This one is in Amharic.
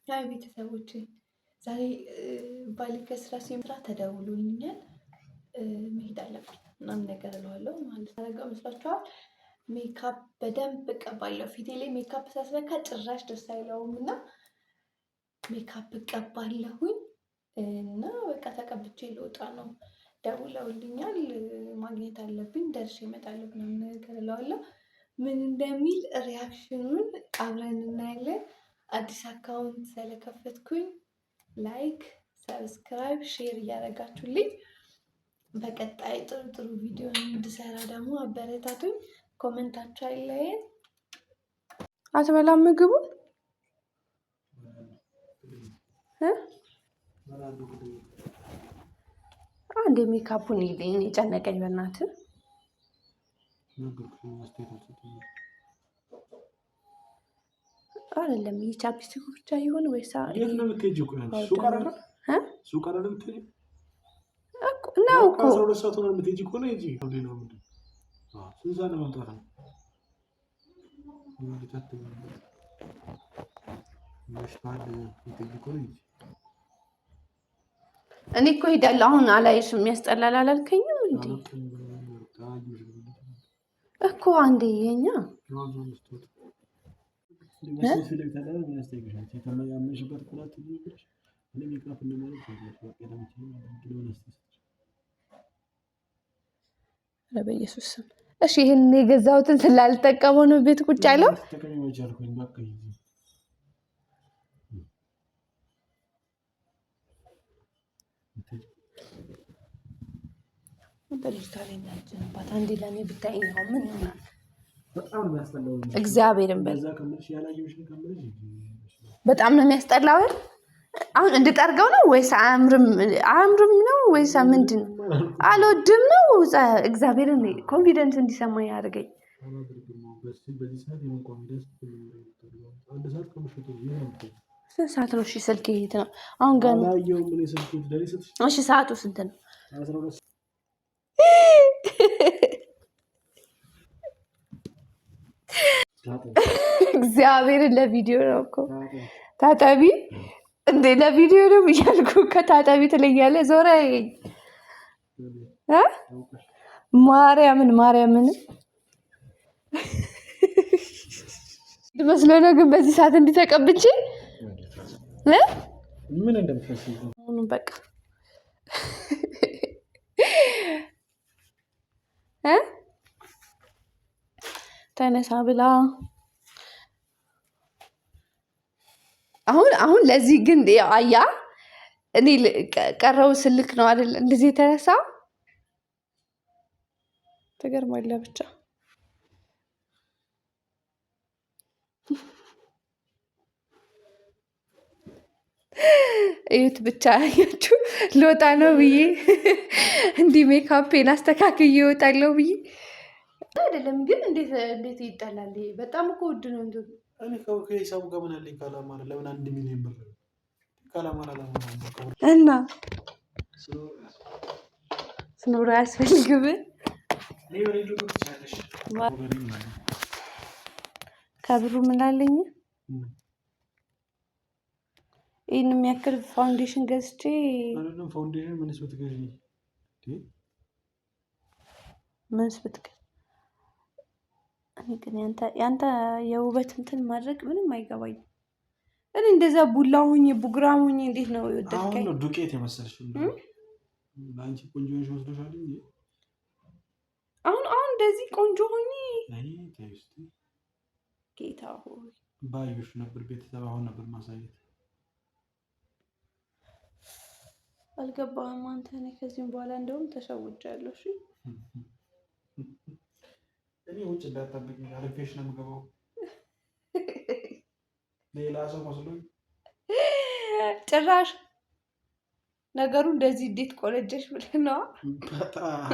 አይ ቤተሰቦቼ ዛሬ ባሌ ከስራ ሲመጣ ተደውሎልኛል። መሄድ አለብኝ ምናምን ነገር እለዋለሁ ማለት ታረጋው መስላችኋል። ሜካፕ በደንብ እቀባለሁ። ፊቴ ላይ ሜካፕ ሳስነካ ጭራሽ ደስ አይለውም እና ሜካፕ እቀባለሁኝ እና በቃ ተቀብቼ ልወጣ ነው። ደውለውልኛል ማግኘት አለብኝ ደርሼ እመጣለሁ ምናምን ነገር እለዋለሁ። ምን እንደሚል ሪያክሽኑን አብረን እናያለን። አዲስ አካውንት ስለከፈትኩኝ ላይክ፣ ሰብስክራይብ፣ ሼር እያደረጋችሁልኝ በቀጣይ ጥሩ ጥሩ ቪዲዮ እንድሰራ ደግሞ አበረታቱኝ። ኮሜንታችሁ አይለየን። አትበላም ምግቡን አንዴ ሜካፑን ይልኝ የጨነቀኝ በእናትህ አይደለም። ይሄ ቻፕስቲክ ብቻ ይሆን ወይስ የት ነው የምትሄጂው? ሱቅ አይደለ? ሱቅ አይደለ የምትሄጂው? ነው እኮ 12 ሰዓት ነው የምትሄጂው እኮ ነው እንጂ እንዴ ነው ምንድን ነው? ስንት ሰዓት ነው መምጣት ነው? እኔ እኮ ሄዳለሁ አሁን አላይሽም። የሚያስጠላል አላልከኝም እንዴ እኮ አንዴ የኛ በኢየሱስ ስም እሺ። ይሄን የገዛሁትን ስላልጠቀመው ነው ቤት ቁጭ ያለው። በልጅቷ ላይ እናጅንባት አንዴ ለእኔ ብታይኝ ነው ምን ይሆናል? እግዚአብሔርን በጣም ነው የሚያስጠላው። አሁን እንድጠርገው ነው ወይስ አያምርም ነው ወይስ ምንድን ነው? አልወድም ነው። እግዚአብሔርን ኮንፊደንስ እንዲሰማኝ ያደርገኝ። ስንት ሰዓት ነው? እሺ ስልክ የት ነው አሁን? ገና እሺ ሰዓቱ ስንት ነው? እግዚአብሔርን ለቪዲዮ ነው እኮ ታጠቢ እንዴ? ለቪዲዮ ነው እያልኩ ከታጠቢ ትለኛለህ። ዞር አየኝ። ማርያምን መስሎ ነው ግን በዚህ ሰዓት እንዲተቀብቼ ምን እንደምትፈስል በቃ ተነሳ ብላ አሁን ለዚህ ግን አያ እኔ ቀረው ስልክ ነው አይደል እንደዚህ የተነሳ ተገርማለህ። ብቻ እዩት ብቻ አያችሁ። ልወጣ ነው ብዬ እንዲህ ሜካፔን አስተካክዬ እወጣለሁ ብዬ አይደለም። ግን እንዴት ይጠላል? በጣም እኮ ውድ ነው። እንዴ እኔ ከሂሳቡ ጋር ምን አለኝ? ካላማራ ለምን 1 ሚሊዮን ብር ካላማራ እና ስኖር አያስፈልግም። ከብሩ ምን አለኝ? ይሄን የሚያክል ፋውንዴሽን ገዝቼ አይደለም። ፋውንዴሽን ምንስ ብትገዢ እኔ ግን ያንተ የውበት እንትን ማድረግ ምንም አይገባኝም። እኔ እንደዛ ቡላ ሆኜ ቡግራ ሆኜ እንዴት ነው የወደድከኝ? አሁን ነው ዱቄት የመሰልሽ አንቺ ቆንጆ ነሽ መስሎሻል እንዴ? አሁን እንደዚህ ቆንጆ ሆኜ ጌታ ሆይ ባዩሽ ነበር ቤተሰብ አሁን ነበር ማሳየት። አልገባህም አንተ። እኔ ከዚህም በኋላ እንደውም ተሸውጃለሁ። እሺ እኔ ውጭ እንዳትጠብቂኝ አልፌሽ ነው የምገባው። ሌላ ሰው መስሎኝ ጭራሽ ነገሩ እንደዚህ እንዴት ቆለጀሽ ብለህ ነው? በጣም